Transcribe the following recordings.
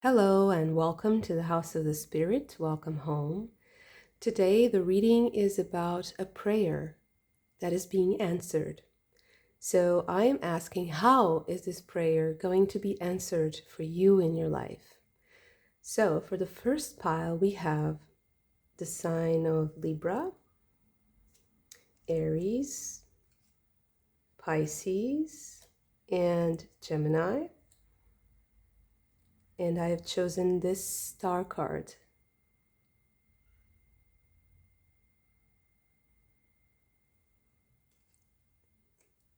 Hello and welcome to the House of the Spirit. Welcome home. Today the reading is about a prayer that is being answered. So I am asking, how is this prayer going to be answered for you in your life? So for the first pile we have the sign of Libra, Aries, Pisces, and Gemini. And I have chosen this star card.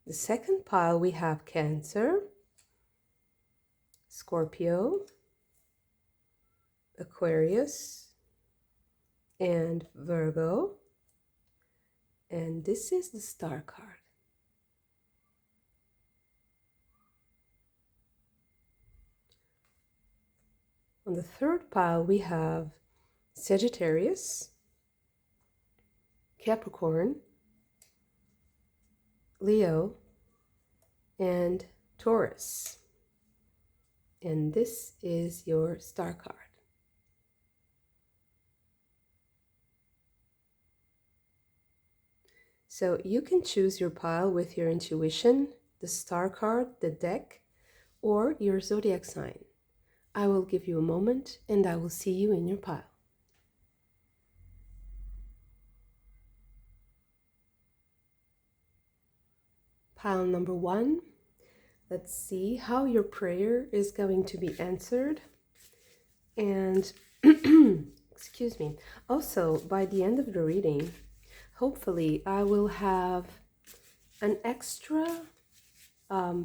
The second pile we have Cancer, Scorpio, Aquarius, and Virgo. And this is the star card. On the third pile we have Sagittarius, Capricorn, Leo, and Taurus. And this is your star card. So you can choose your pile with your intuition, the star card, the deck, or your zodiac sign. I will give you a moment and I will see you in your pile. Pile number 1. Let's see how your prayer is going to be answered. And excuse me. Also, by the end of the reading, hopefully I will have an extra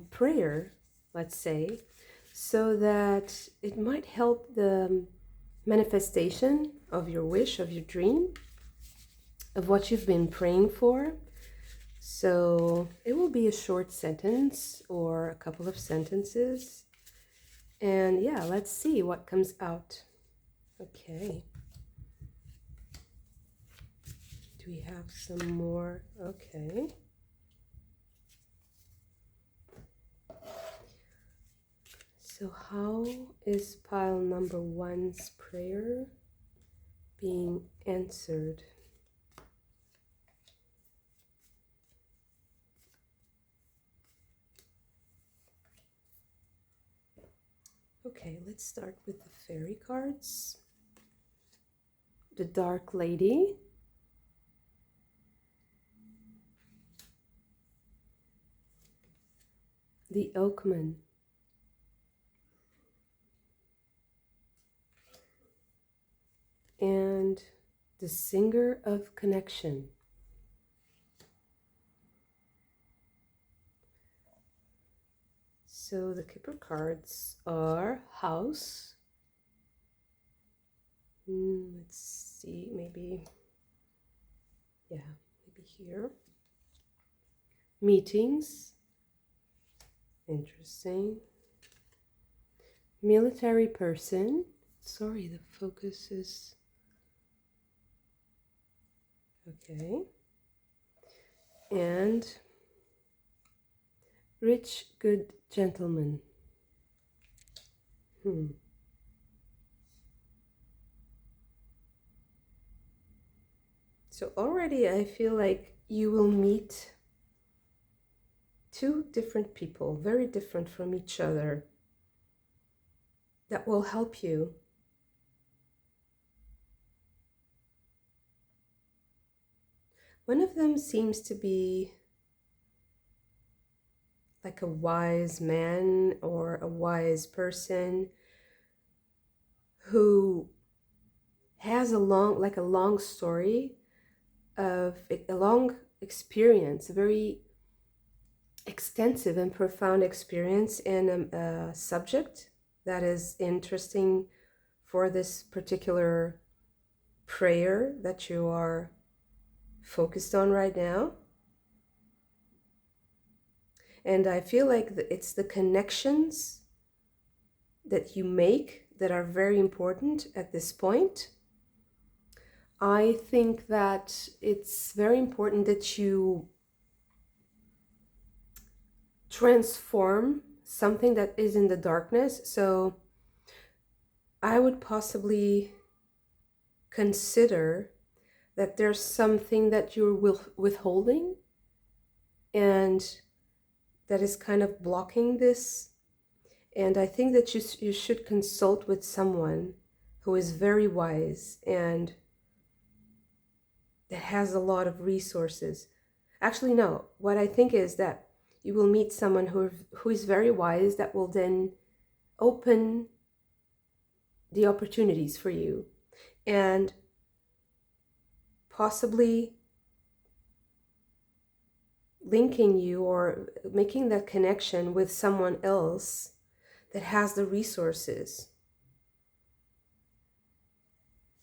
prayer, let's say, so that it might help the manifestation of your wish, of your dream, of what you've been praying for. So it will be a short sentence or a couple of sentences. And yeah, let's see what comes out. Okay. Do we have some more? Okay. So how is pile number 1's prayer being answered? Okay, let's start with the fairy cards. The Dark Lady, the Oakman, and the Singer of Connection. So the Kipper cards are House. Let's see, maybe here. Meetings. Interesting. Military person. Sorry, the focus is... Okay. And rich, good gentleman. So already I feel like you will meet two different people, very different from each other, that will help you. One of them seems to be like a wise man or a wise person who has a long story of a long experience, a very extensive and profound experience in a subject that is interesting for this particular prayer that you are focused on right now. And I feel like it's the connections that you make that are very important at this point. I think that it's very important that you transform something that is in the darkness. So I would possibly consider that there's something that you're withholding and that is kind of blocking this. And I think that you should consult with someone who is very wise and that has a lot of resources. Actually, no, what I think is that you will meet someone who is very wise that will then open the opportunities for you and possibly linking you or making that connection with someone else that has the resources.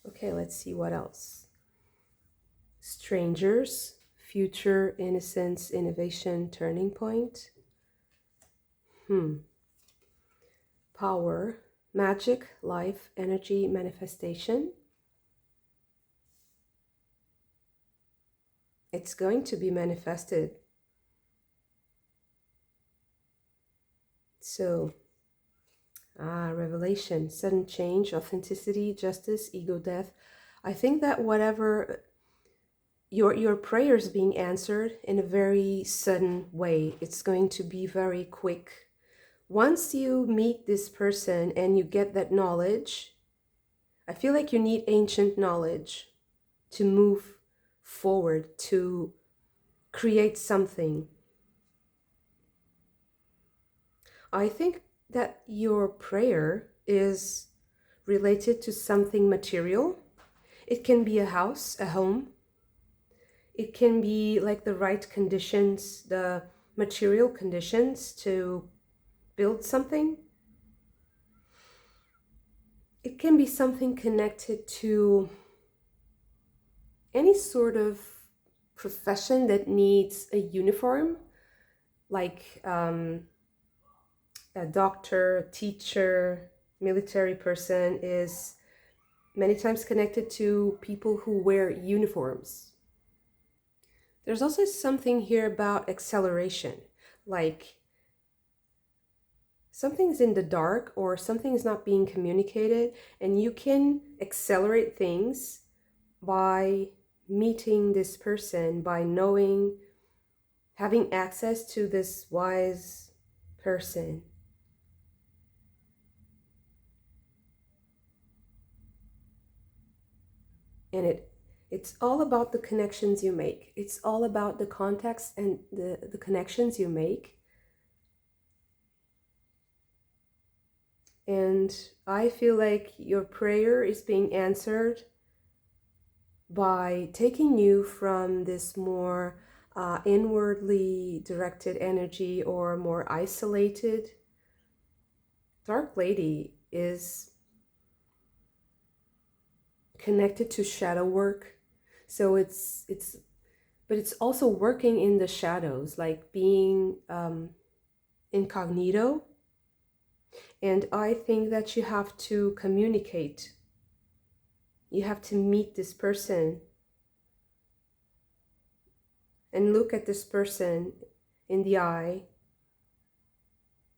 Okay, let's see what else. Strangers, future, innocence, innovation, turning point. Power, magic, life, energy, manifestation. It's going to be manifested. So, revelation, sudden change, authenticity, justice, ego death. I think that whatever your prayers being answered in a very sudden way, it's going to be very quick. Once you meet this person and you get that knowledge, I feel like you need ancient knowledge to move forward, to create something. I think that your prayer is related to something material. It can be a house, a home. It can be like the right conditions, the material conditions to build something. It can be something connected to any sort of profession that needs a uniform, like a doctor, teacher, military person is many times connected to people who wear uniforms. There's also something here about acceleration, like something's in the dark or something's not being communicated, and you can accelerate things by meeting this person, by knowing, having access to this wise person. And it's all about the connections you make. It's all about the context and the connections you make. And I feel like your prayer is being answered by taking you from this more inwardly directed energy or more isolated. Dark Lady is connected to shadow work. So but it's also working in the shadows, like being incognito. And I think that you have to communicate. You have to meet this person and look at this person in the eye,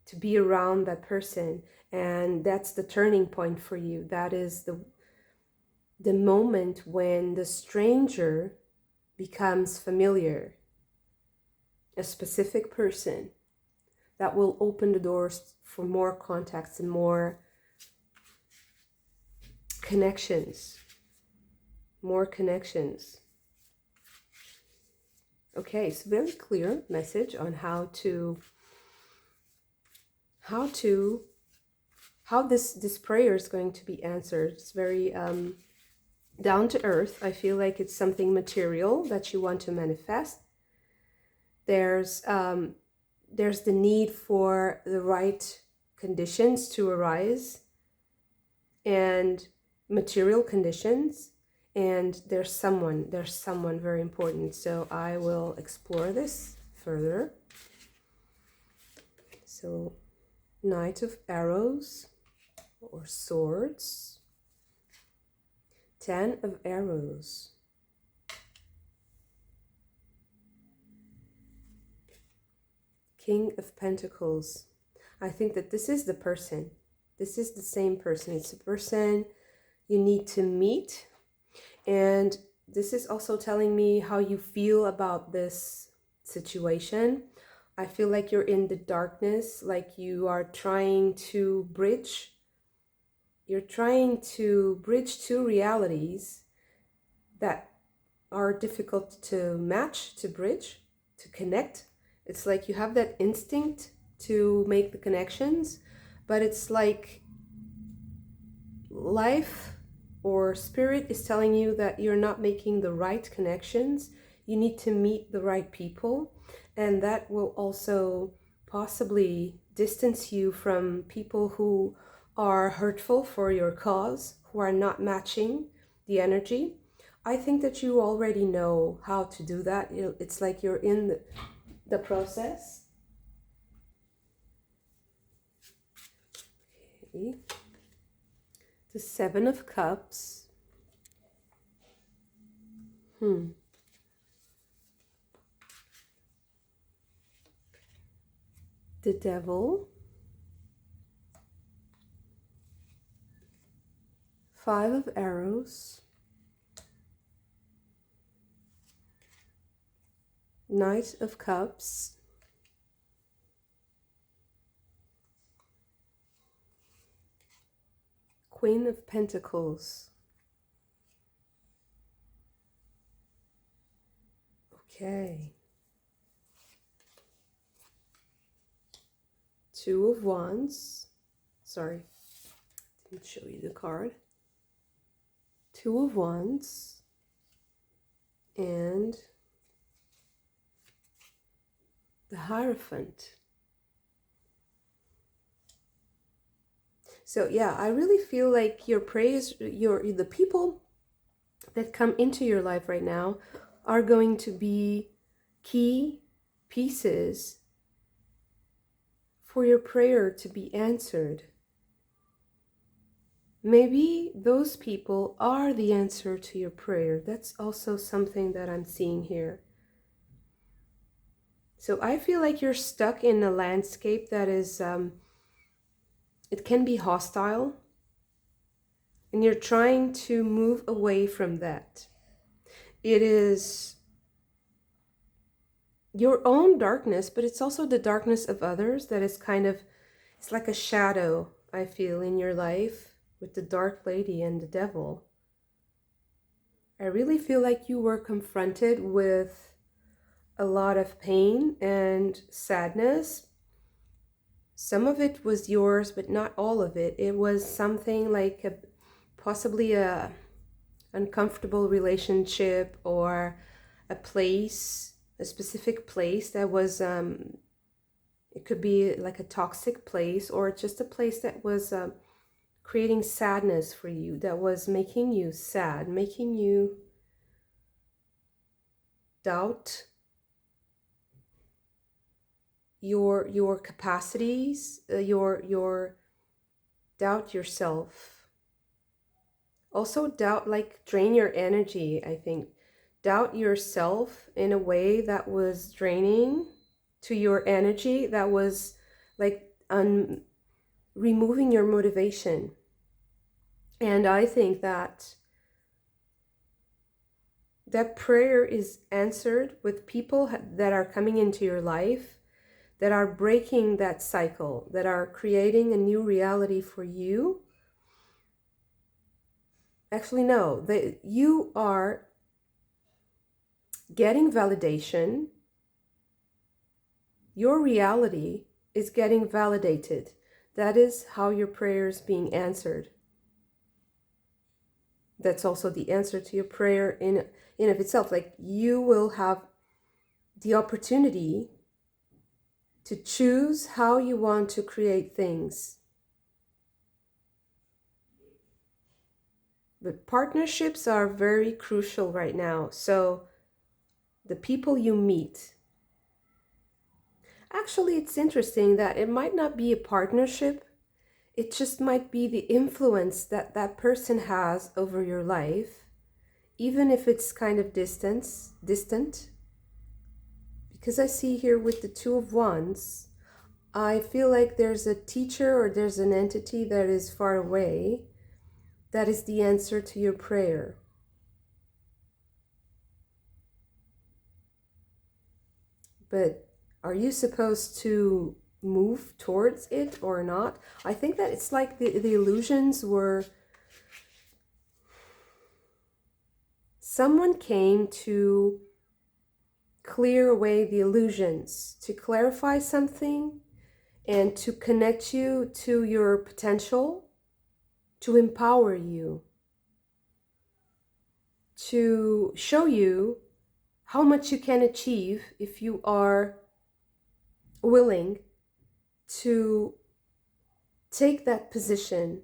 to be around that person. And that's the turning point for you. That is the moment when the stranger becomes familiar, a specific person that will open the doors for more contacts and more connections, more connections. Okay, so very clear message on how this prayer is going to be answered. It's very down to earth. I feel like it's something material that you want to manifest. There's the need for the right conditions to arise and material conditions, and there's someone very important. So I will explore this further. So Knight of Arrows or Swords, 10 of Arrows, King of Pentacles. I think that this is the person. This is the same person. It's a person you need to meet. And this is also telling me how you feel about this situation. I feel like you're in the darkness, like you are trying to bridge. You're trying to bridge two realities that are difficult to match, to bridge, to connect. It's like you have that instinct to make the connections, but it's like life or spirit is telling you that you're not making the right connections. You need to meet the right people, and that will also possibly distance you from people who are hurtful for your cause, who are not matching the energy. I think that you already know how to do that. It's like you're in the process. Okay. The Seven of Cups. The Devil. Five of Arrows. Knight of Cups. Queen of Pentacles. Okay. Two of Wands. Sorry, didn't show you the card. Two of Wands. And the Hierophant. So yeah, I really feel like your praise, the people that come into your life right now are going to be key pieces for your prayer to be answered. Maybe those people are the answer to your prayer. That's also something that I'm seeing here. So I feel like you're stuck in a landscape that is, it can be hostile, and you're trying to move away from that. It is your own darkness, but it's also the darkness of others that is kind of, it's like a shadow, I feel, in your life with the Dark Lady and the Devil. I really feel like you were confronted with a lot of pain and sadness. Some of it was yours, but not all of it. It was something like possibly a uncomfortable relationship, or a place, a specific place that was, it could be like a toxic place, or just a place that was creating sadness for you, that was making you sad, making you doubt your capacities, your doubt yourself. Also doubt, like drain your energy, I think. Doubt yourself in a way that was draining to your energy, that was like removing your motivation. And I think that prayer is answered with people that are coming into your life, that are breaking that cycle, that are creating a new reality for you. Actually, no, you are getting validation. Your reality is getting validated. That is how your prayer is being answered. That's also the answer to your prayer in of itself. Like, you will have the opportunity to choose how you want to create things. But partnerships are very crucial right now. So the people you meet, actually, it's interesting that it might not be a partnership. It just might be the influence that that person has over your life, even if it's kind of distant. Because I see here with the Two of Wands, I feel like there's a teacher or there's an entity that is far away that is the answer to your prayer. But are you supposed to move towards it or not? I think that it's like the illusions were... Someone came to clear away the illusions, to clarify something, and to connect you to your potential, to empower you, to show you how much you can achieve if you are willing to take that position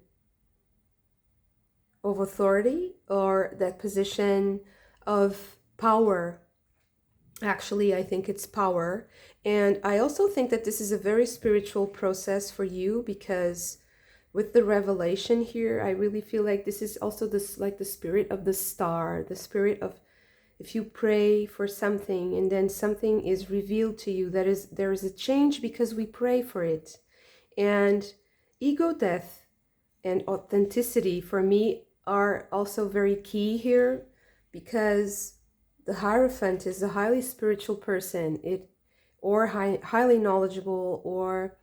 of authority or that position of power. Actually, I think it's power. And I also think that this is a very spiritual process for you, because with the revelation here, I really feel like this is also this, like the spirit of the star, the spirit of, if you pray for something and then something is revealed to you, there is a change because we pray for it. And ego death and authenticity for me are also very key here, because the Hierophant is a highly spiritual person, or highly knowledgeable, or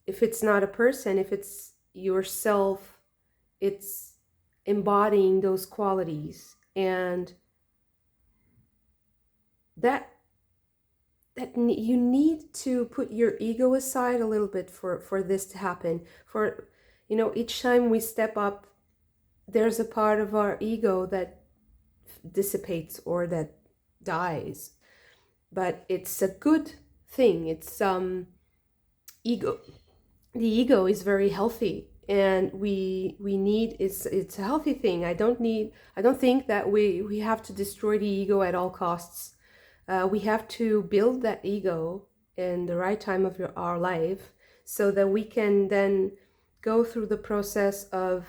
if it's not a person, if it's yourself, it's embodying those qualities. And that you need to put your ego aside a little bit for this to happen. For, you know, each time we step up, there's a part of our ego that dissipates or that dies. But it's a good thing. It's ego. The ego is very healthy, and we need, it's a healthy thing. I don't think that we have to destroy the ego at all costs. We have to build that ego in the right time of our life, so that we can then go through the process of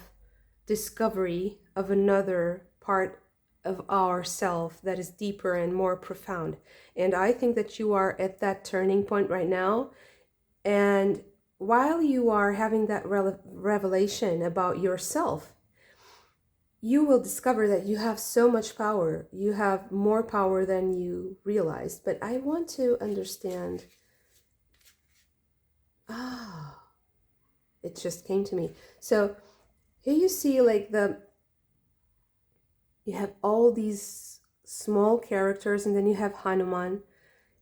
discovery of another part of ourself that is deeper and more profound. And I think that you are at that turning point right now. And while you are having that revelation about yourself, you will discover that you have so much power. You have more power than you realized. But I want to understand. It just came to me. So here you see, like, you have all these small characters, and then you have Hanuman,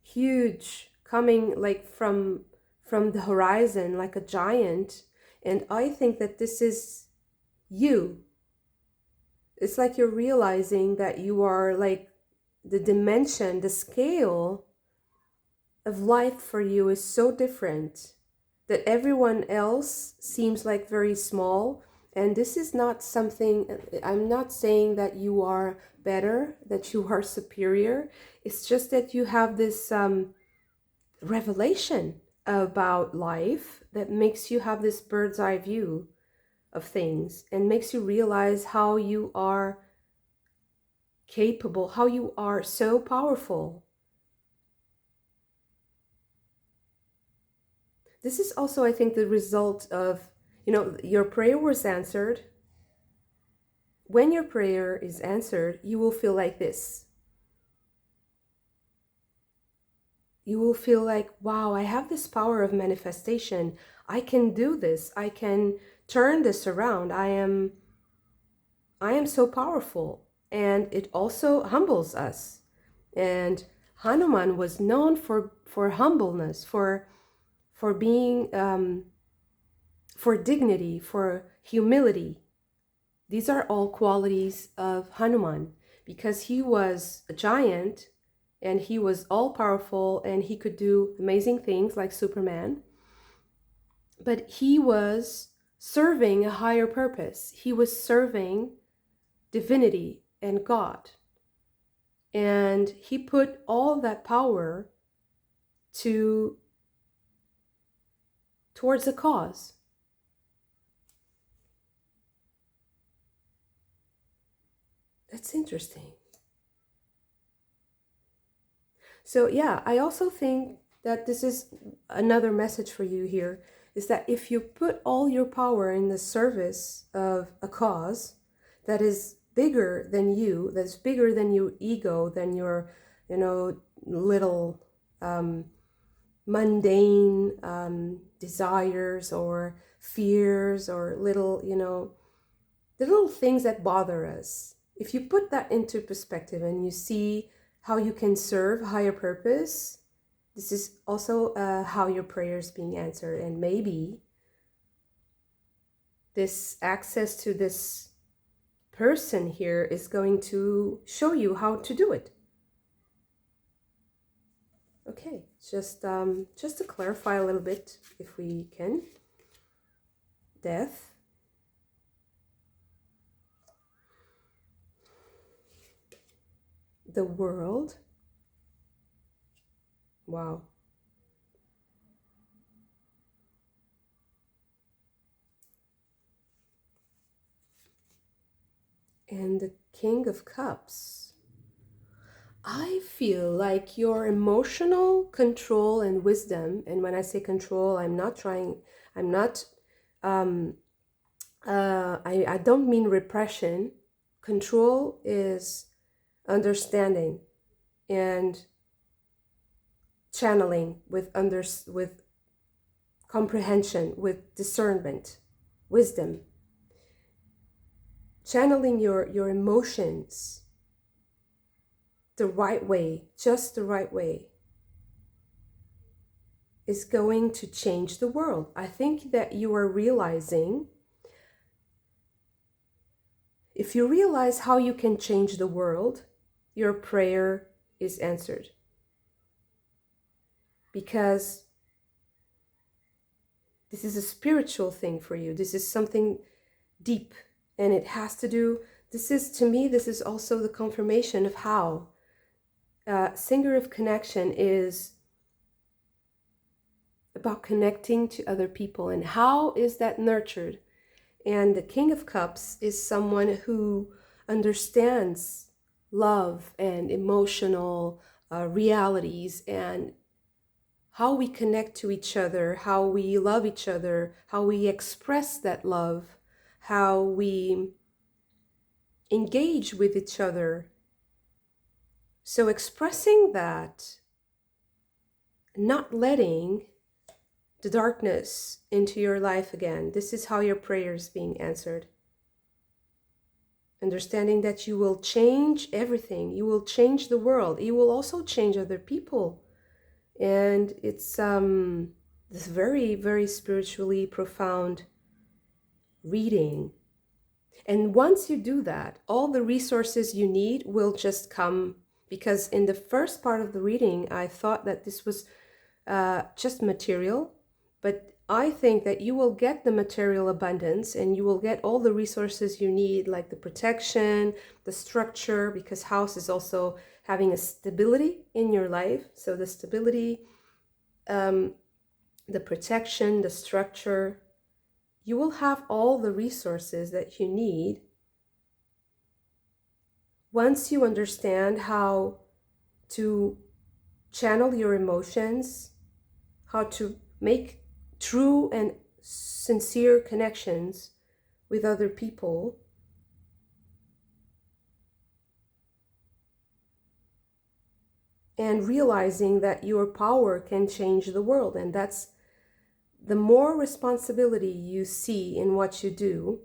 huge, coming like from the horizon, like a giant. And I think that this is you. It's like you're realizing that you are like the dimension, the scale of life for you is so different, that everyone else seems like very small. And this is not something, I'm not saying that you are better, that you are superior. It's just that you have this revelation about life that makes you have this bird's eye view of things, and makes you realize how you are capable, how you are so powerful. This is also, I think, the result of, you know, your prayer was answered. When your prayer is answered, you will feel like this. You will feel like, wow, I have this power of manifestation. I can do this. I can turn this around. I am so powerful. And it also humbles us. And Hanuman was known for humbleness, for being, for dignity, for humility. These are all qualities of Hanuman, because he was a giant and he was all powerful and he could do amazing things like Superman. But he was serving a higher purpose. He was serving divinity and God. And he put all that power towards a cause. That's interesting. So yeah, I also think that this is another message for you here, is that if you put all your power in the service of a cause that is bigger than you, that's bigger than your ego, than your, little mundane desires or fears or little, the little things that bother us. If you put that into perspective and you see how you can serve higher purpose, this is also how your prayer is being answered. And maybe this access to this person here is going to show you how to do it. Okay, just to clarify a little bit, if we can. Death. The world. Wow. And the King of Cups. I feel like your emotional control and wisdom, and when I say control, I don't mean repression. Control is understanding and channeling with comprehension, with discernment, wisdom. Channeling your emotions the right way, just the right way, is going to change the world. I think that you are realizing, if you realize how you can change the world, your prayer is answered. Because this is a spiritual thing for you. This is something deep, and it has to do, to me, this is also the confirmation of how Singer of Connection is about connecting to other people, and how is that nurtured. And the King of Cups is someone who understands love and emotional realities, and how we connect to each other, how we love each other, how we express that love, how we engage with each other. So expressing that, not letting the darkness into your life again. This is how your prayer is being answered. Understanding that you will change everything. You will change the world. You will also change other people. And it's this very, very spiritually profound reading. And once you do that, all the resources you need will just come. Because in the first part of the reading, I thought that this was just material. But I think that you will get the material abundance, and you will get all the resources you need, like the protection, the structure, because house is also having a stability in your life. So the stability, the protection, the structure, you will have all the resources that you need once you understand how to channel your emotions, how to make true and sincere connections with other people. And realizing that your power can change the world. And that's the more responsibility you see in what you do,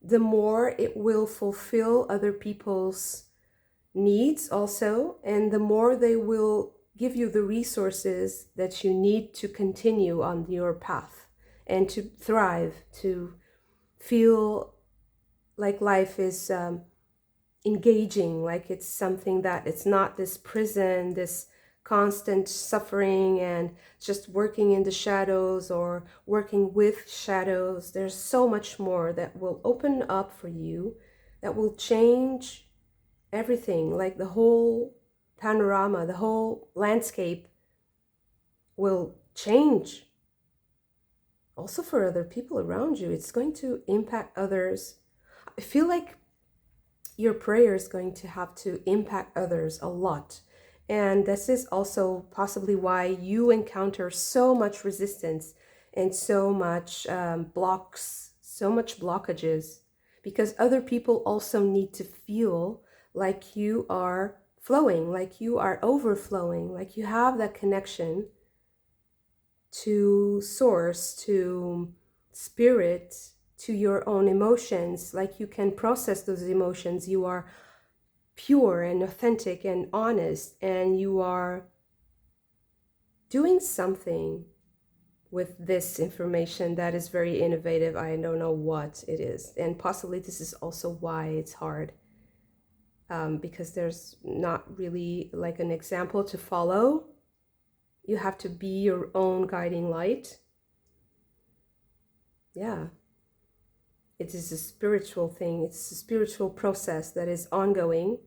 the more it will fulfill other people's needs also, and the more they will give you the resources that you need to continue on your path and to thrive, to feel like life is engaging, like it's something that it's not this prison, this constant suffering and just working in the shadows or working with shadows. There's so much more that will open up for you, that will change everything, like the whole panorama, the whole landscape will change. Also for other people around you, it's going to impact others. I feel like your prayer is going to have to impact others a lot. And this is also possibly why you encounter so much resistance and so much so much blockages, because other people also need to feel like you are flowing, like you are overflowing, like you have that connection to source, to spirit, to your own emotions, like you can process those emotions. You are pure and authentic and honest, and you are doing something with this information that is very innovative. I don't know what it is, and possibly this is also why it's hard, because there's not really like an example to follow. You have to be your own guiding light. Yeah, it is a spiritual thing. It's a spiritual process that is ongoing.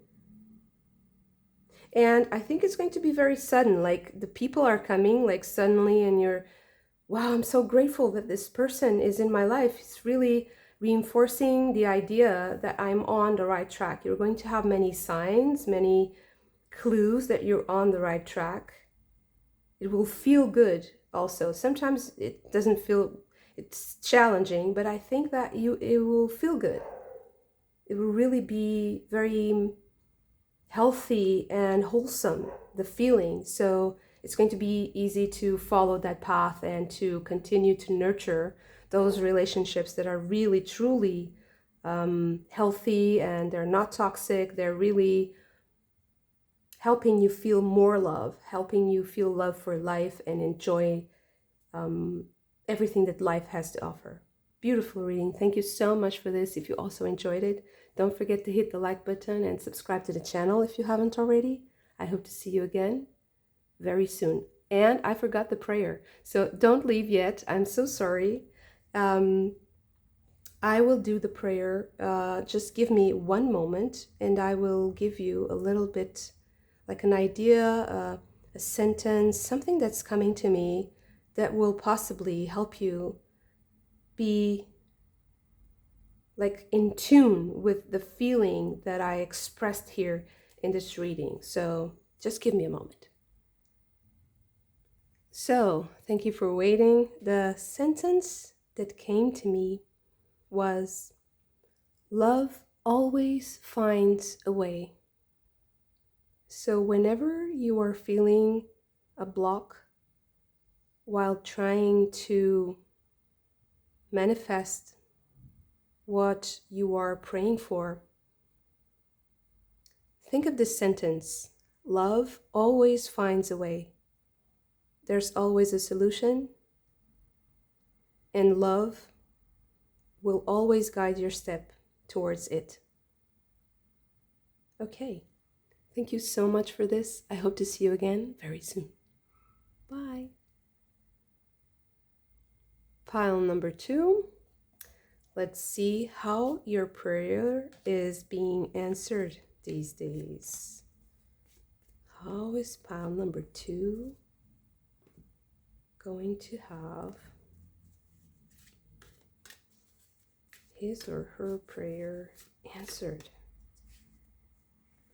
And I think it's going to be very sudden. Like the people are coming like suddenly, and you're, wow, I'm so grateful that this person is in my life. It's really reinforcing the idea that I'm on the right track. You're going to have many signs, many clues that you're on the right track. It will feel good also. Sometimes it doesn't feel, it's challenging, but I think that it will feel good. It will really be very healthy and wholesome, the feeling. So it's going to be easy to follow that path and to continue to nurture those relationships that are really truly healthy, and they're not toxic. They're really helping you feel more love, helping you feel love for life and enjoy everything that life has to offer. Beautiful reading. Thank you so much for this. If you also enjoyed it, don't forget to hit the like button and subscribe to the channel if you haven't already. I hope to see you again very soon. And I forgot the prayer, so don't leave yet. I'm so sorry. I will do the prayer. Just give me one moment and I will give you a little bit like an idea, a sentence, something that's coming to me that will possibly help you be like in tune with the feeling that I expressed here in this reading. So just give me a moment. So thank you for waiting. The sentence that came to me was, love always finds a way. So whenever you are feeling a block while trying to manifest what you are praying for, think of this sentence: love always finds a way. There's always a solution, and love will always guide your step towards it. Okay, thank you so much for this. I hope to see you again very soon. Bye. Pile number 2. Let's see how your prayer is being answered these days. How is pile number 2 going to have his or her prayer answered?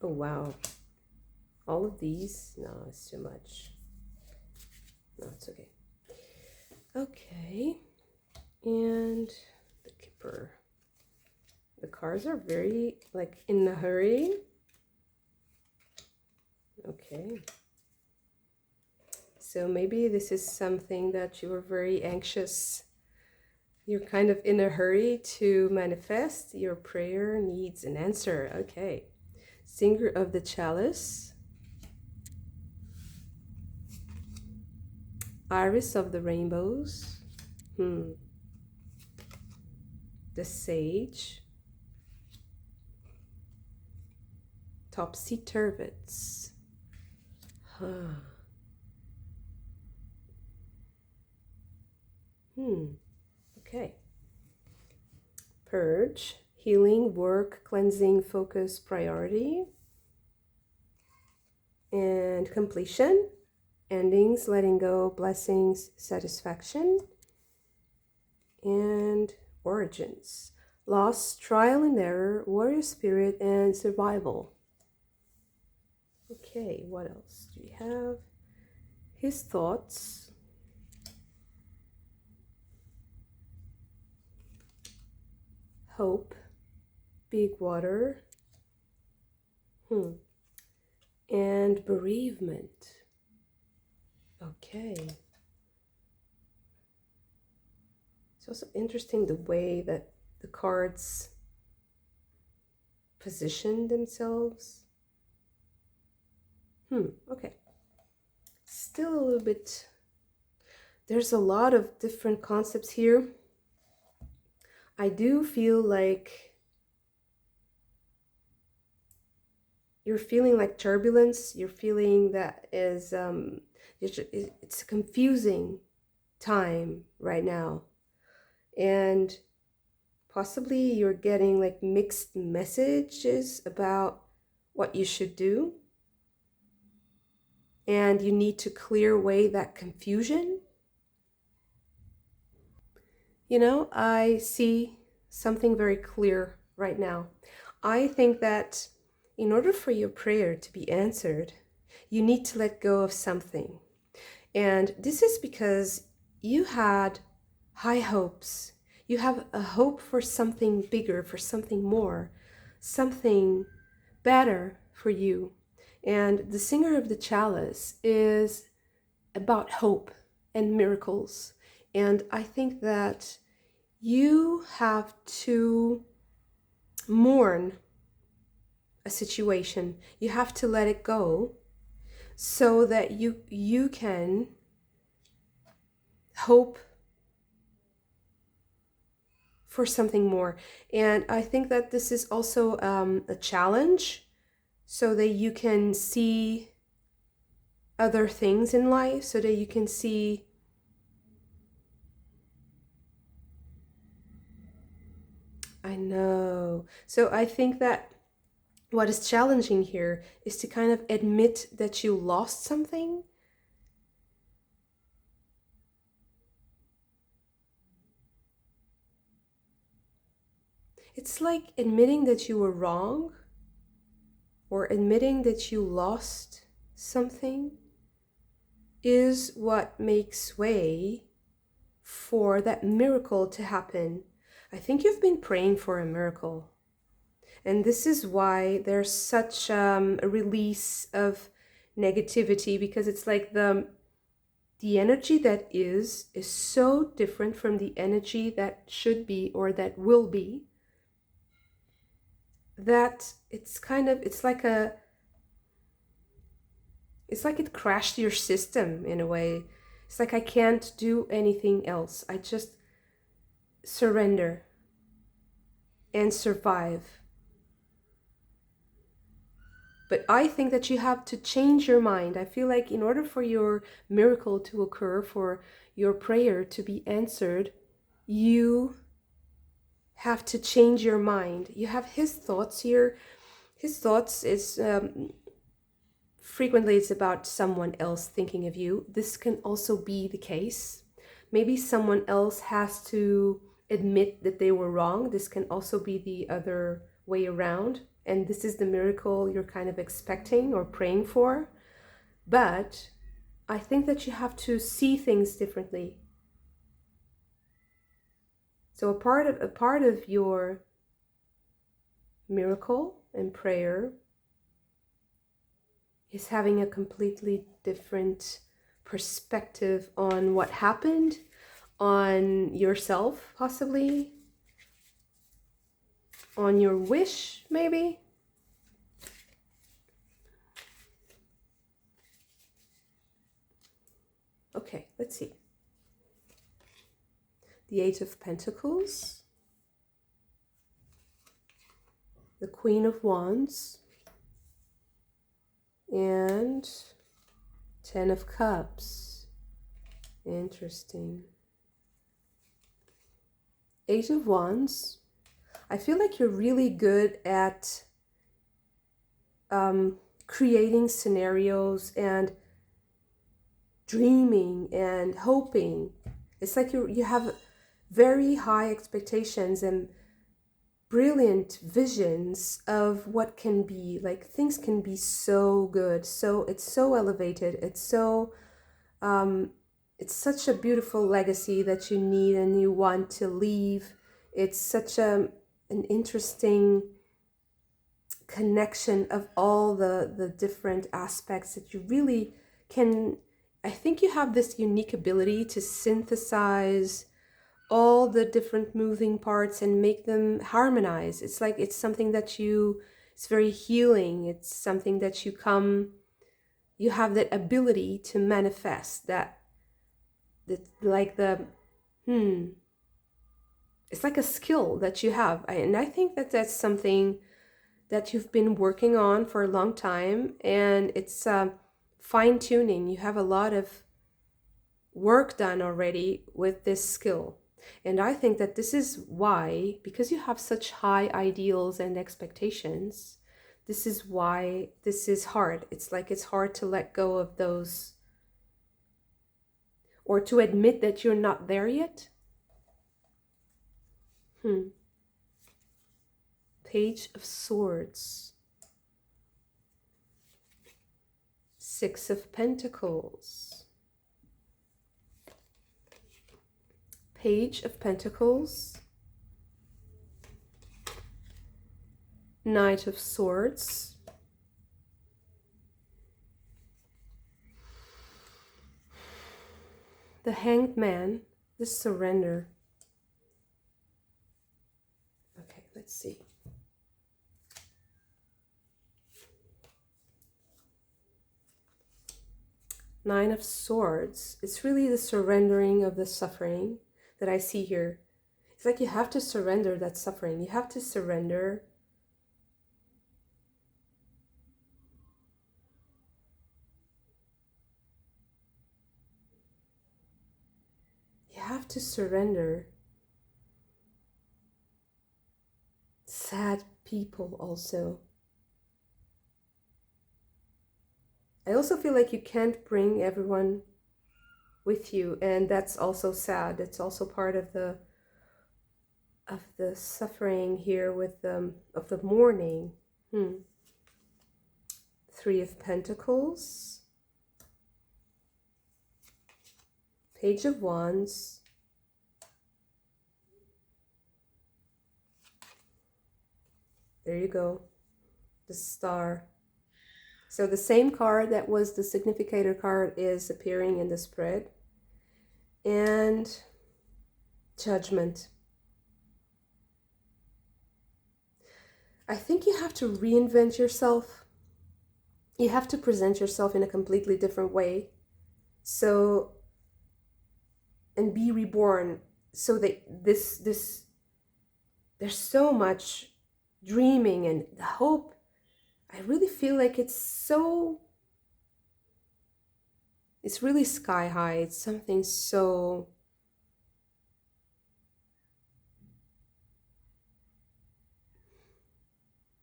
Oh, wow. All of these? No, it's too much. No, it's okay. Okay. And the Kipper. The cards are very, like, in a hurry. Okay. So maybe this is something that you are very anxious. You're kind of in a hurry to manifest. Your prayer needs an answer. Okay. Singer of the Chalice. Iris of the Rainbows. The Sage. Topsy-turvets. Okay. Purge. Healing, work, cleansing, focus, priority. And completion. Endings, letting go, blessings, satisfaction. And origins. Loss, trial and error, warrior spirit, and survival. Okay, what else do we have? His thoughts. Hope. Big water. And bereavement. Okay. It's also interesting the way that the cards position themselves. Okay. Still a little bit, there's a lot of different concepts here. I do feel like you're feeling like turbulence. You're feeling that is, it's a confusing time right now. And possibly you're getting like mixed messages about what you should do. And you need to clear away that confusion. You know, I see something very clear right now. I think that in order for your prayer to be answered, you need to let go of something. And this is because you had high hopes. You have a hope for something bigger, for something more, something better for you. And the Singer of the Chalice is about hope and miracles. And I think that you have to mourn a situation. You have to let it go so that you can hope for something more. And I think that this is also a challenge so that you can see other things in life, so that you can see I know. So I think that what is challenging here is to kind of admit that you lost something. It's like admitting that you were wrong or admitting that you lost something is what makes way for that miracle to happen. I think you've been praying for a miracle. And this is why there's such a release of negativity, because it's like the energy that is so different from the energy that should be or that will be, that it's like it crashed your system in a way. It's like I can't do anything else. I just surrender and survive. But I think that you have to change your mind. I feel like in order for your miracle to occur, for your prayer to be answered, you have to change your mind. You have his thoughts here. His thoughts is frequently it's about someone else thinking of you. This can also be the case. Maybe someone else has to admit that they were wrong. This can also be the other way around. And this is the miracle you're kind of expecting or praying for. But I think that you have to see things differently. So a part of your miracle and prayer is having a completely different perspective on what happened, on yourself possibly, on your wish maybe. Okay, let's see. The Eight of Pentacles, the Queen of Wands, and Ten of Cups. Interesting. Eight of Wands. I feel like you're really good at creating scenarios and dreaming and hoping. It's like you have very high expectations, and brilliant visions of what can be. Like, things can be so good, so it's so elevated, it's so it's such a beautiful legacy that you need and you want to leave. It's such an interesting connection of all the different aspects that you really can. I think you have this unique ability to synthesize all the different moving parts and make them harmonize. It's like it's something that it's very healing. It's something that you have that ability to manifest that like it's like a skill that you have. And I think that that's something that you've been working on for a long time, and it's fine tuning. You have a lot of work done already with this skill. And I think that this is why, because you have such high ideals and expectations, this is why this is hard. It's like it's hard to let go of those, or to admit that you're not there yet. Page of Swords. Six of Pentacles. Page of Pentacles. Knight of Swords. The Hanged Man, the Surrender. Okay, let's see. Nine of Swords. It's really the surrendering of the suffering that I see here. It's like you have to surrender that suffering. You have to surrender sad people also. I also feel like you can't bring everyone with you, and that's also sad. It's also part of the suffering here with of the mourning. Three of Pentacles. Page of Wands. There you go. The Star. So the same card that was the significator card is appearing in the spread. And Judgment. I think you have to reinvent yourself. You have to present yourself in a completely different way. So, and be reborn. So that there's so much dreaming and hope. I really feel like it's really sky high. It's something so,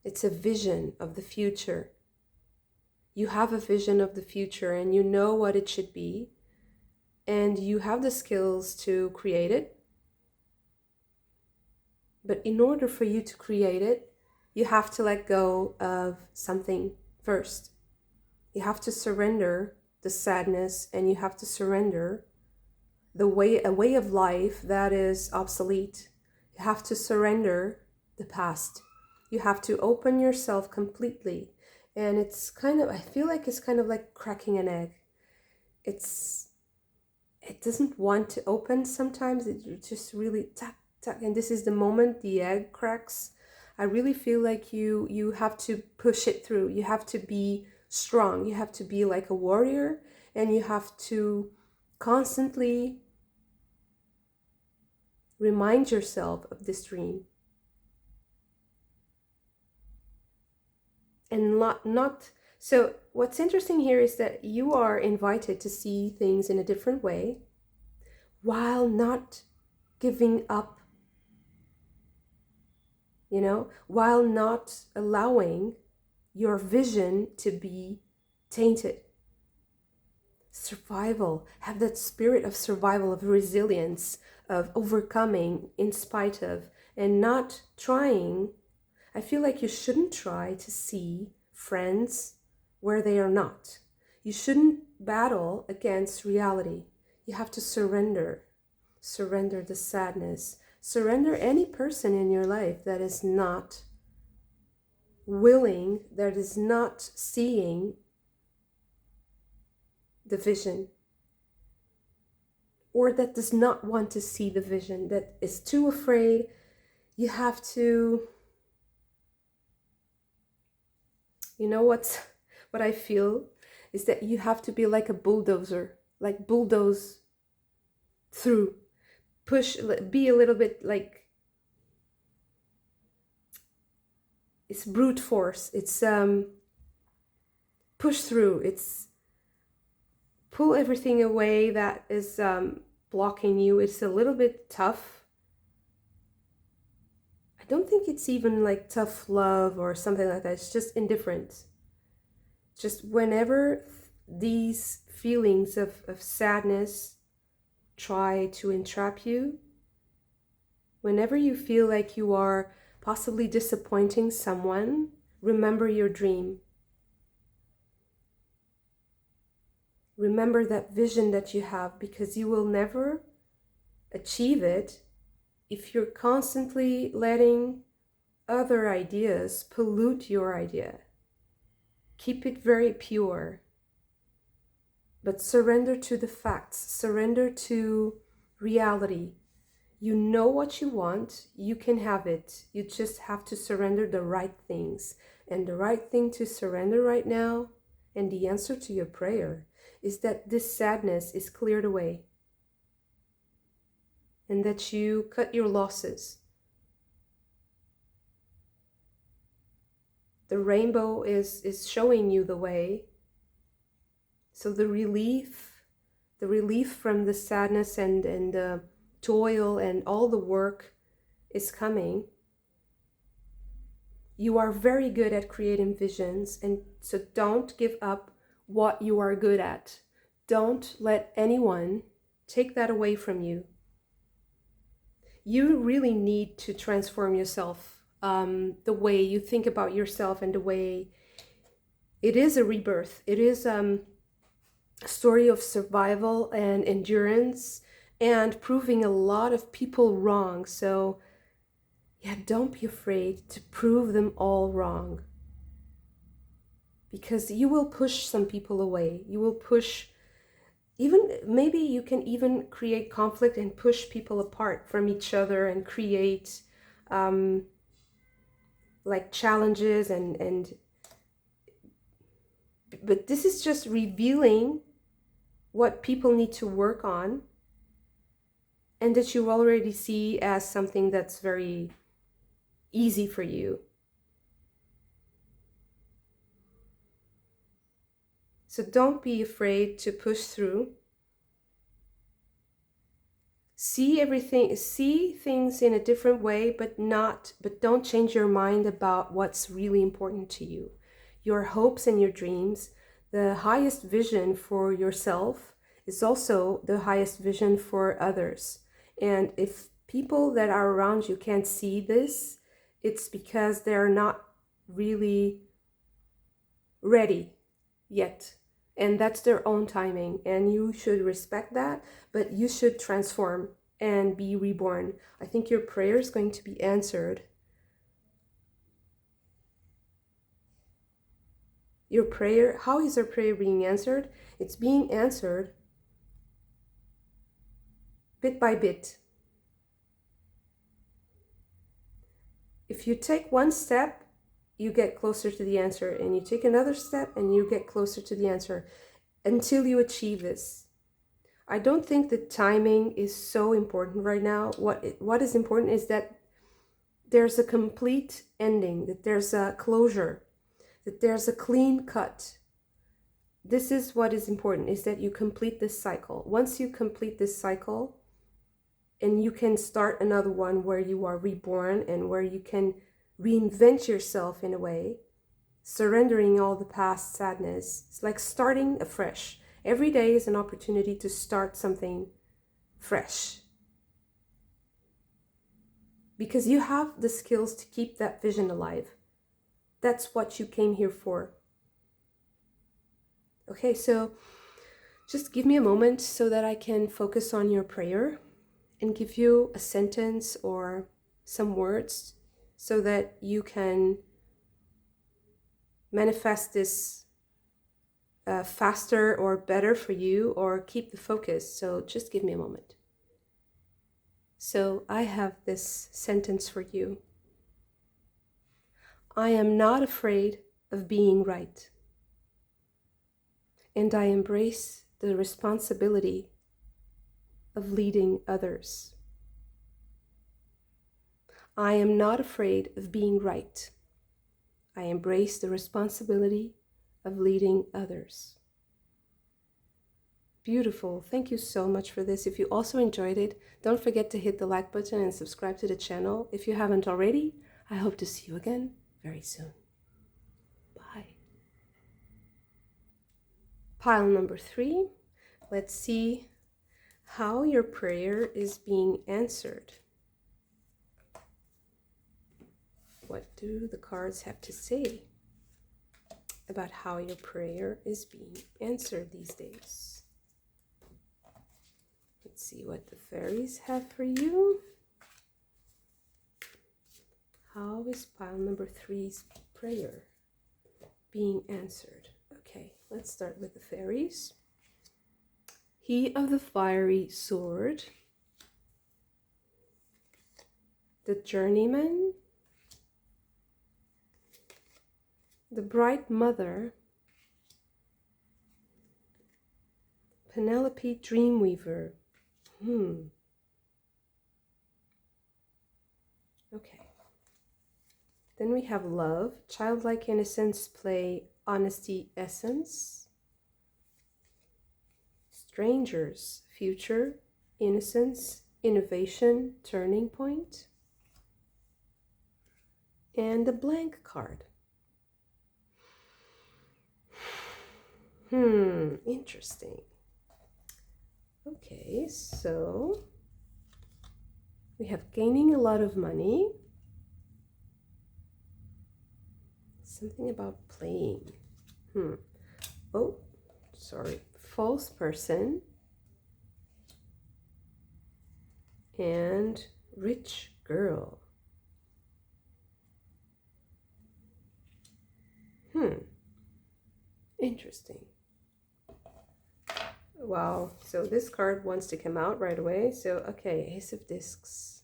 it's a vision of the future. You have a vision of the future and you know what it should be, and you have the skills to create it. But in order for you to create it, you have to let go of something first. You have to surrender the sadness, and you have to surrender a way of life that is obsolete. You have to surrender the past. You have to open yourself completely. And it's kind of, I feel like it's kind of like cracking an egg. It doesn't want to open sometimes. It just really tap, tap. And this is the moment the egg cracks. I really feel like you have to push it through. You have to be strong. You have to be like a warrior, and you have to constantly remind yourself of this dream. And not so what's interesting here is that you are invited to see things in a different way while not giving up, while not allowing your vision to be tainted. Survival, have that spirit of survival, of resilience, of overcoming in spite of, and not trying. I feel like you shouldn't try to see friends where they are not. You shouldn't battle against reality. You have to surrender. Surrender the sadness. Surrender any person in your life that is not willing, that is not seeing the vision, or that does not want to see the vision, that is too afraid. You have to, what I feel is that you have to be like a bulldozer, like bulldoze through, push, be a little bit like, it's brute force, it's push through, it's pull everything away that is blocking you. It's a little bit tough. I don't think it's even like tough love or something like that. It's just indifference. Just whenever these feelings of sadness try to entrap you, whenever you feel like you are possibly disappointing someone, remember your dream. Remember that vision that you have, because you will never achieve it if you're constantly letting other ideas pollute your idea. Keep it very pure, but surrender to the facts, surrender to reality. You know what you want, you can have it. You just have to surrender the right things. And the right thing to surrender right now, and the answer to your prayer, is that this sadness is cleared away. And that you cut your losses. The rainbow is showing you the way. So the relief from the sadness and the toil and all the work is coming. You are very good at creating visions, and so don't give up what you are good at. Don't let anyone take that away from you. You really need to transform yourself, the way you think about yourself, and the way it is a rebirth. It is a story of survival and endurance and proving a lot of people wrong. So yeah, don't be afraid to prove them all wrong, because you will push some people away. You will push, even maybe you can even create conflict and push people apart from each other and create like challenges but this is just revealing what people need to work on, and that you already see as something that's very easy for you. So don't be afraid to push through. See everything, see things in a different way, but don't change your mind about what's really important to you. Your hopes and your dreams, the highest vision for yourself is also the highest vision for others. And if people that are around you can't see this, it's because they're not really ready yet. And that's their own timing, and you should respect that, but you should transform and be reborn. I think your prayer is going to be answered. Your prayer, how is your prayer being answered? It's being answered bit by bit. If you take one step, you get closer to the answer, and you take another step and you get closer to the answer until you achieve this. I don't think the timing is so important right now. What is important is that there's a complete ending, that there's a closure, that there's a clean cut. This is what is important, is that you complete this cycle. Once you complete this cycle, and you can start another one where you are reborn and where you can reinvent yourself in a way, surrendering all the past sadness. It's like starting afresh. Every day is an opportunity to start something fresh. because you have the skills to keep that vision alive. That's what you came here for. Okay, so just give me a moment so that I can focus on your prayer and give you a sentence or some words so that you can manifest this faster or better for you, or keep the focus. So just give me a moment. So I have this sentence for you. I am not afraid of being right, and I embrace the responsibility of leading others. I am not afraid of being right. I embrace the responsibility of leading others. Beautiful. Thank you so much for this. If you also enjoyed it, don't forget to hit the like button and subscribe to the channel. If you haven't already, I hope to see you again very soon. Bye. Pile number 3. Let's see how your prayer is being answered. What do the cards have to say about how your prayer is being answered these days? Let's see what the fairies have for you. How is pile number 3's prayer being answered? Okay, let's start with the fairies. He of the fiery sword, the journeyman, the bright mother, Penelope Dreamweaver. Okay. Then we have love, childlike innocence, play, honesty, essence. Strangers, future, innocence, innovation, turning point. And the blank card. Interesting. Okay, so we have gaining a lot of money. Something about playing. Oh, sorry. False person. And rich girl. Interesting. Wow, so this card wants to come out right away. So, okay, Ace of Discs.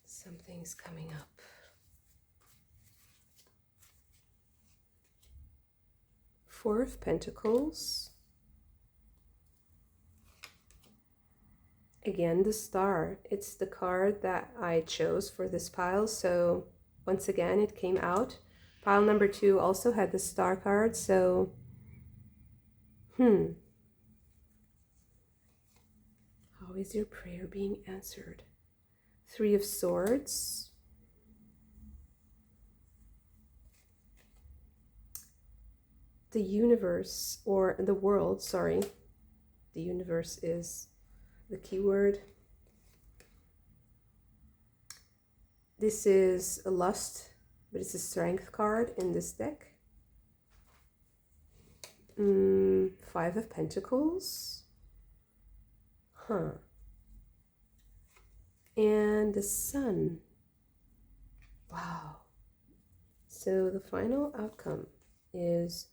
Something's coming up. Four of Pentacles. Again, the Star. It's the card that I chose for this pile. So once again, it came out. Pile number 2 also had the Star card. So, how is your prayer being answered? 3 of Swords. The universe, or the world, sorry. The universe is the keyword. This is a lust, but it's a strength card in this deck. 5 of Pentacles. And the Sun. Wow. So the final outcome is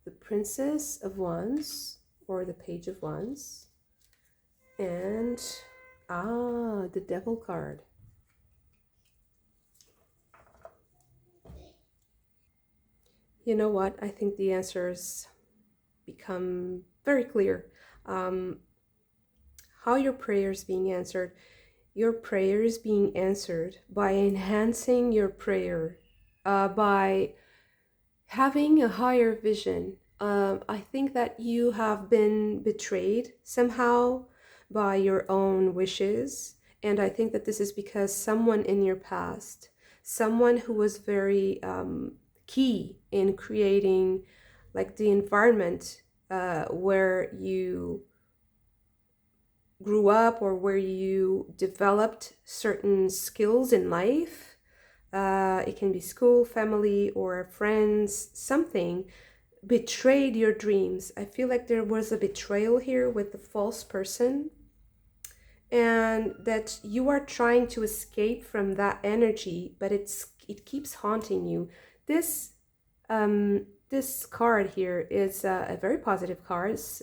the Princess of Wands, or the Page of Wands. And, the Devil card. You know what? I think the answers become very clear. How your prayer is being answered. Your prayer is being answered by enhancing your prayer, by having a higher vision. I think that you have been betrayed somehow by your own wishes. And I think that this is because someone in your past, someone who was very key in creating like the environment where you grew up or where you developed certain skills in life. It can be school, family, or friends. Something betrayed your dreams. I feel like there was a betrayal here with the false person, and that you are trying to escape from that energy, but it keeps haunting you. This this card here is a very positive card. It's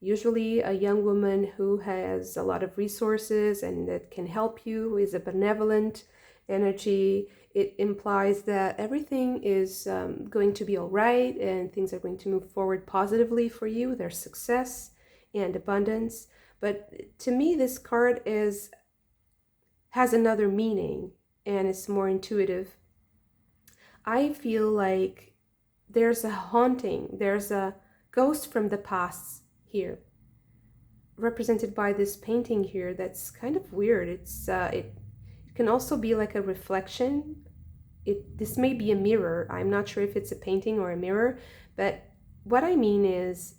usually a young woman who has a lot of resources and that can help you, who is a benevolent energy. It implies that everything is going to be all right and things are going to move forward positively for you. There's success and abundance. But to me, this card has another meaning and it's more intuitive. I feel like there's a haunting, there's a ghost from the past here, represented by this painting here. That's kind of weird. It can also be like a reflection. This may be a mirror. I'm not sure if it's a painting or a mirror, but what I mean is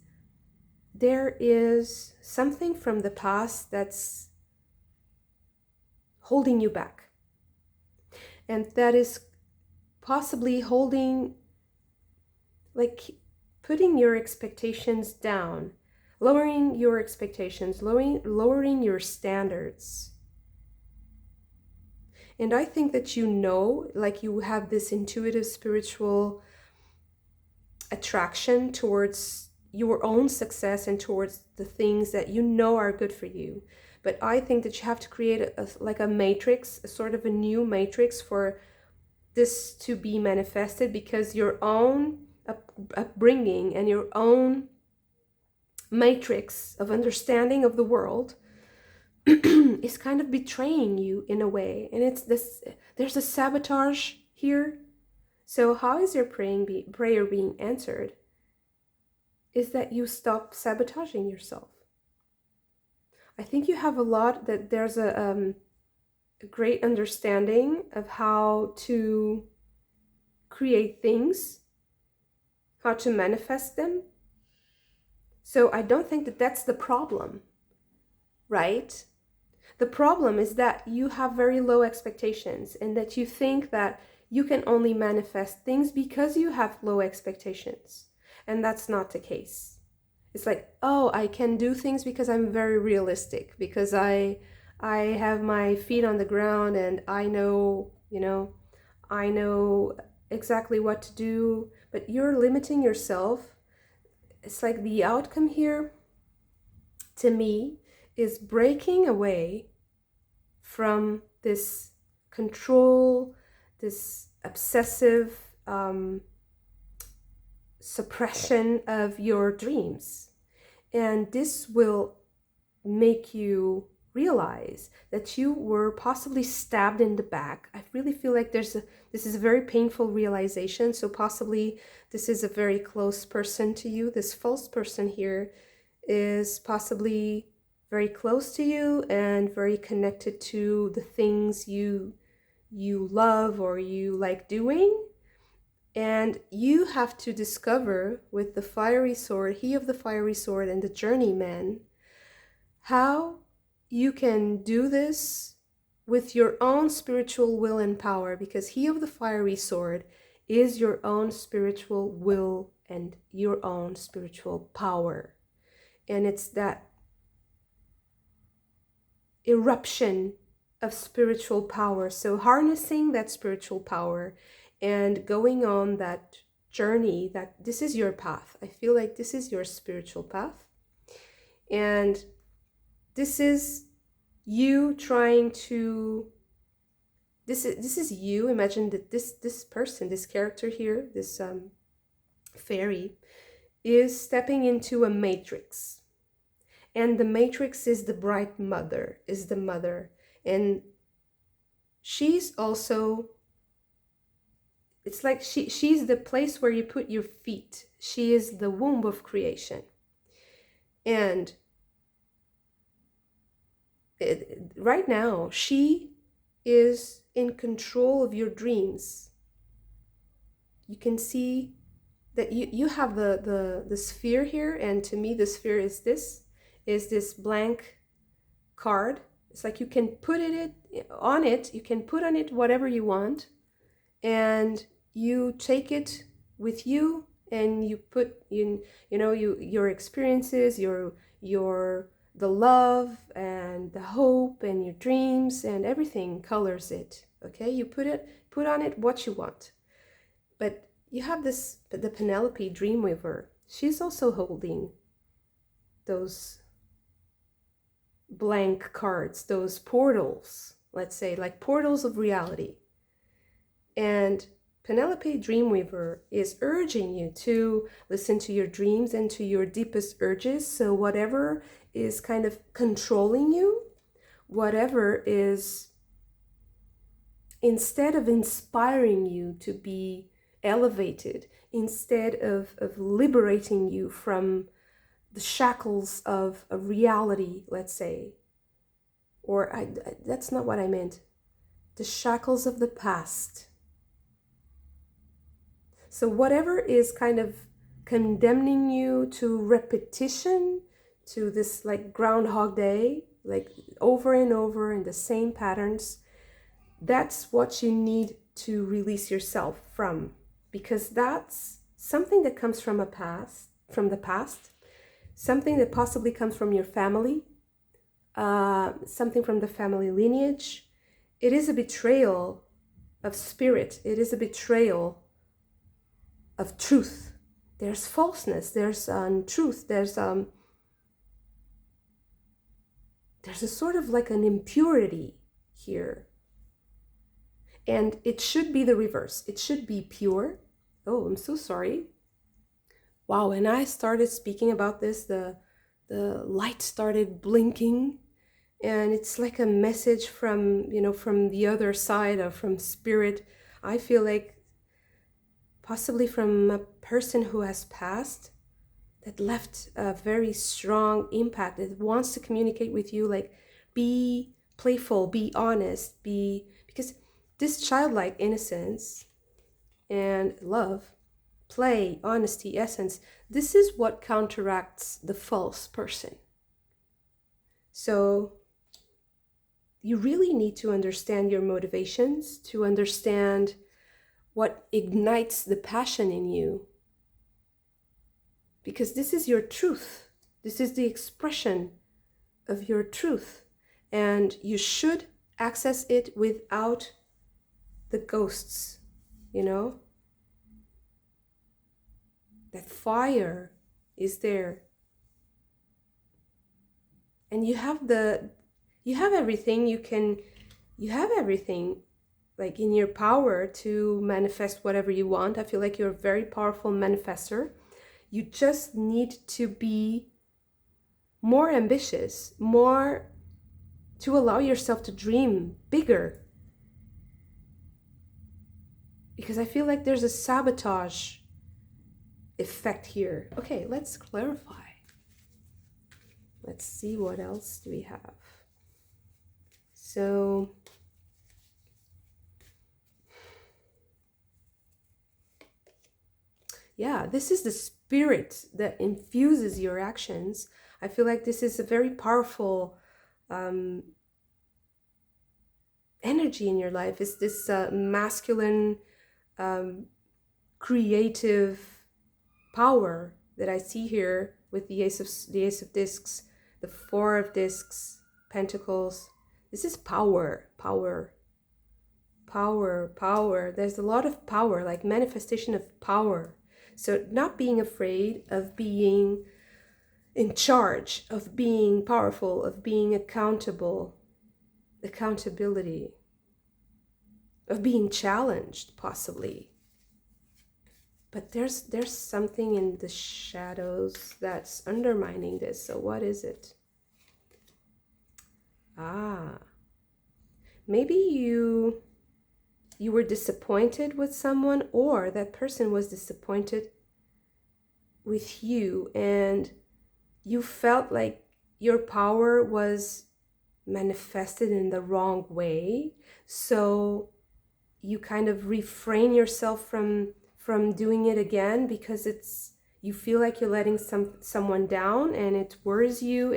there is something from the past that's holding you back, and that is possibly holding, like putting your expectations down, lowering your expectations, lowering your standards. And I think that like you have this intuitive spiritual attraction towards your own success and towards the things that you know are good for you. But I think that you have to create like a matrix, a sort of a new matrix for this to be manifested, because your own upbringing and your own matrix of understanding of the world is kind of betraying you in a way. And there's a sabotage here. So how is your prayer being answered? Is that you stop sabotaging yourself. I think you have there's a great understanding of how to create things, how to manifest them. So I don't think that that's the problem, right? The problem is that you have very low expectations and that you think that you can only manifest things because you have low expectations. And that's not the case. It's like, oh, I can do things because I'm very realistic, because I have my feet on the ground and I know exactly what to do. But you're limiting yourself. It's like the outcome here, to me, is breaking away from this control, this obsessive suppression of your dreams. And this will make you realize that you were possibly stabbed in the back. I really feel like this is a very painful realization. So possibly this is a very close person to you. This false person here is possibly very close to you and very connected to the things you love or you like doing. And you have to discover with the fiery sword, he of the fiery sword and the journeyman, how you can do this with your own spiritual will and power, because he of the fiery sword is your own spiritual will and your own spiritual power. And it's that eruption of spiritual power. So harnessing that spiritual power and going on that journey, that this is your path. I feel like this is your spiritual path. And this is you trying to, this is you. Imagine that this person, this character here, this fairy, is stepping into a matrix. And the matrix is the bright mother, is the mother. And she's also, it's like she's the place where you put your feet. She is the womb of creation. And right now, she is in control of your dreams. you can see that you have the sphere here, and to me the sphere is this blank card. It's like you can put you can put on it whatever you want, and you take it with you, and you put in, your experiences, your the love and the hope and your dreams and everything colors it. Okay, you put on it what you want. But you have the Penelope Dreamweaver. She's also holding those blank cards, those portals, let's say, like portals of reality. And Penelope Dreamweaver is urging you to listen to your dreams and to your deepest urges. So whatever is kind of controlling you, whatever is, instead of inspiring you to be elevated, instead of liberating you from the shackles of reality, let's say, or that's not what I meant, the shackles of the past. So whatever is kind of condemning you to repetition, to this like Groundhog Day, like over and over in the same patterns, that's what you need to release yourself from, because that's something that comes from the past, something that possibly comes from your family, something from the family lineage. It is a betrayal of spirit. It is a betrayal of truth. There's falseness. There's untruth. There's a sort of like an impurity here. And it should be the reverse. It should be pure. Oh, I'm so sorry. Wow, when I started speaking about this, the light started blinking, and it's like a message from, from the other side, or from spirit. I feel like possibly from a person who has passed, that left a very strong impact. It wants to communicate with you, like, be playful, be honest, because this childlike innocence and love, play, honesty, essence, this is what counteracts the false person. So you really need to understand your motivations, to understand what ignites the passion in you. Because this is your truth. This is the expression of your truth. And you should access it without the ghosts, That fire is there. And you have everything. You have everything like in your power to manifest whatever you want. I feel like you're a very powerful manifestor. You just need to be more ambitious, more to allow yourself to dream bigger. Because I feel like there's a sabotage effect here. Okay, let's clarify. Let's see, what else do we have? So, yeah, this is the spirit that infuses your actions. I feel like this is a very powerful energy in your life. It's this masculine, creative power that I see here with the Ace of Discs, the Four of Discs, Pentacles. This is power. There's a lot of power, like manifestation of power. So not being afraid of being in charge, of being powerful, of being accountability, of being challenged, possibly. But there's something in the shadows that's undermining this. So what is it? Maybe you were disappointed with someone, or that person was disappointed with you, and you felt like your power was manifested in the wrong way. So you kind of refrain yourself from from doing it again, because you feel like you're letting someone down, and it worries you.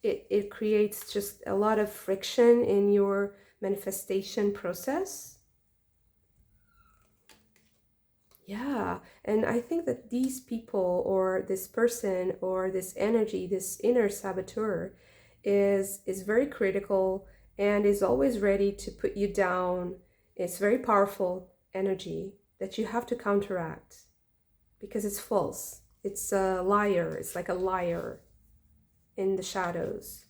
It creates just a lot of friction in your manifestation process. Yeah, and I think that these people, or this person, or this energy, this inner saboteur is very critical and is always ready to put you down. It's very powerful energy that you have to counteract, because it's false. It's a liar. It's like a liar in the shadows.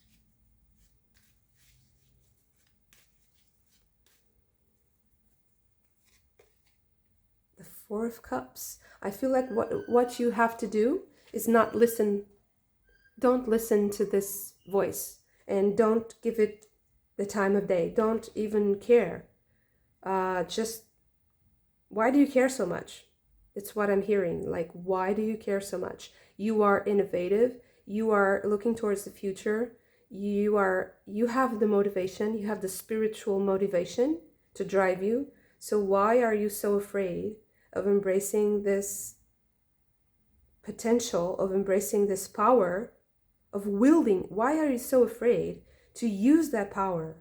The Four of Cups. I feel like what you have to do is not listen. Don't listen to this voice, and don't give it the time of day. Don't even care. Just, why do you care so much? It's what I'm hearing. Like, why do you care so much? You are innovative. You are looking towards the future. You have the motivation. You have the spiritual motivation to drive you. So why are you so afraid of embracing this potential, of embracing this power, of wielding? Why are you so afraid to use that power?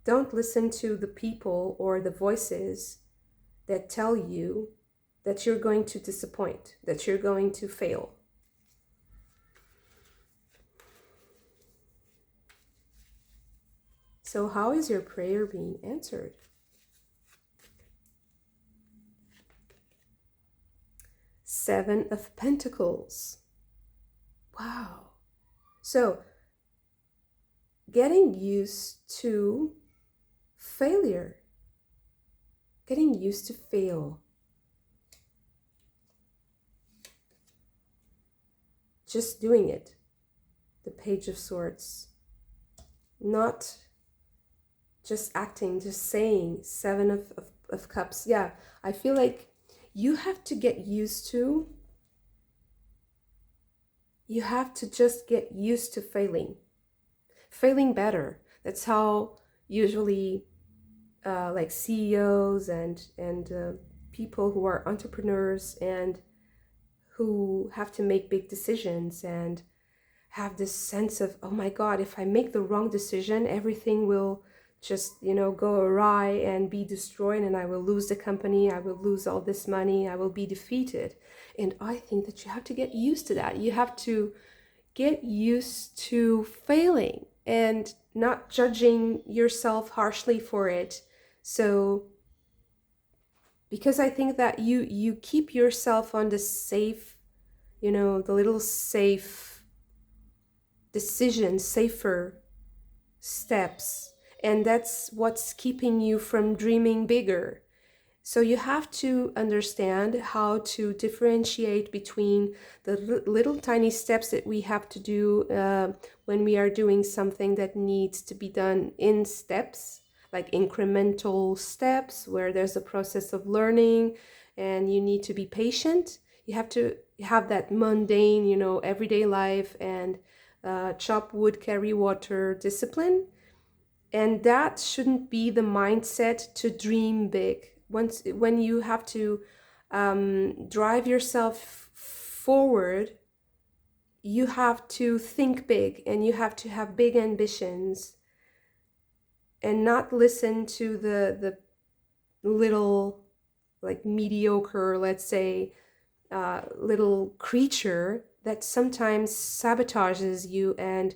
Don't listen to the people or the voices that tell you that you're going to disappoint, that you're going to fail. So how is your prayer being answered? Seven of Pentacles. Wow. So getting used to failure, getting used to fail. Just doing it. The Page of Swords. Not just acting, just saying. Seven of Cups. Yeah, I feel like you have to get used to, you have to just get used to failing. Failing better. That's how usually like CEOs and people who are entrepreneurs and who have to make big decisions and have this sense of, oh my God, if I make the wrong decision, everything will just, go awry and be destroyed, and I will lose the company, I will lose all this money, I will be defeated. And I think that you have to get used to that. You have to get used to failing and not judging yourself harshly for it. So, because I think that you keep yourself on the safe, the little safe decisions, safer steps, and that's what's keeping you from dreaming bigger. So you have to understand how to differentiate between the little tiny steps that we have to do when we are doing something that needs to be done in steps, like incremental steps where there's a process of learning and you need to be patient. You have to have that mundane, everyday life and chop wood, carry water discipline. And that shouldn't be the mindset to dream big. When you have to drive yourself forward, you have to think big and you have to have big ambitions and not listen to the little, like, mediocre, let's say, little creature that sometimes sabotages you and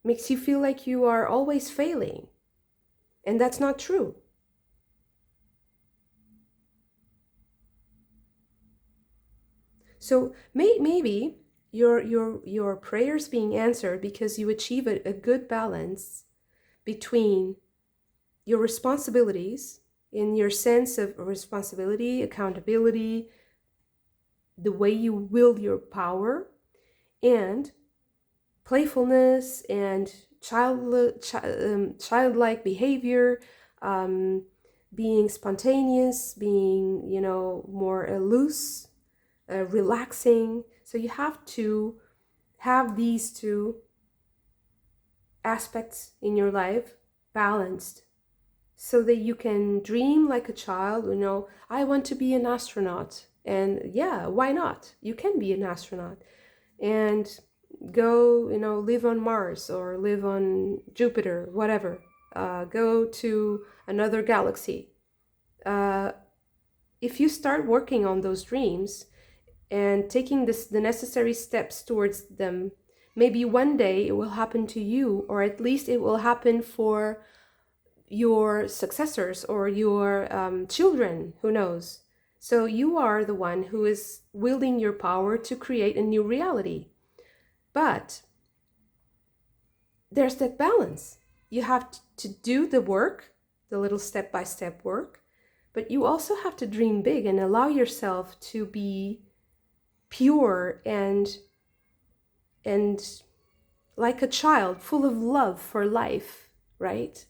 makes you feel like you are always failing. And that's not true. So maybe your prayers being answered because you achieve a good balance between your responsibilities, in your sense of responsibility, accountability, the way you wield your power, and playfulness and childlike behavior, being spontaneous, being, more loose, relaxing. So you have to have these two aspects in your life balanced. so that you can dream like a child. I want to be an astronaut. And yeah, why not? You can be an astronaut and go, live on Mars or live on Jupiter, whatever. Go to another galaxy. If you start working on those dreams and taking the necessary steps towards them, maybe one day it will happen to you, or at least it will happen for your successors or your children, who knows. So you are the one who is wielding your power to create a new reality. But there's that balance. You have to do the work, the little step-by-step work, but you also have to dream big and allow yourself to be pure and like a child, full of love for life, right?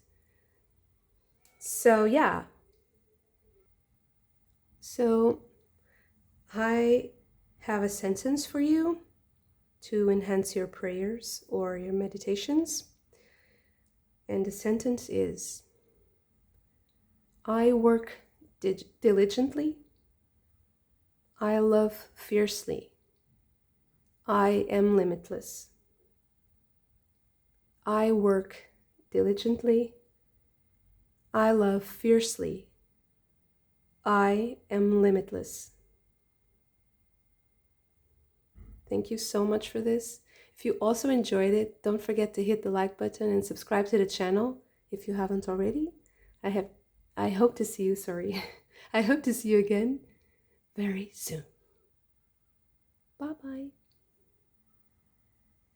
So yeah. So I have a sentence for you to enhance your prayers or your meditations. And the sentence is, I work diligently. I love fiercely. I am limitless. I work diligently. I love fiercely. I am limitless. Thank you so much for this. If you also enjoyed it, don't forget to hit the like button and subscribe to the channel if you haven't already. I hope to see you, I hope to see you again very soon. Bye-bye.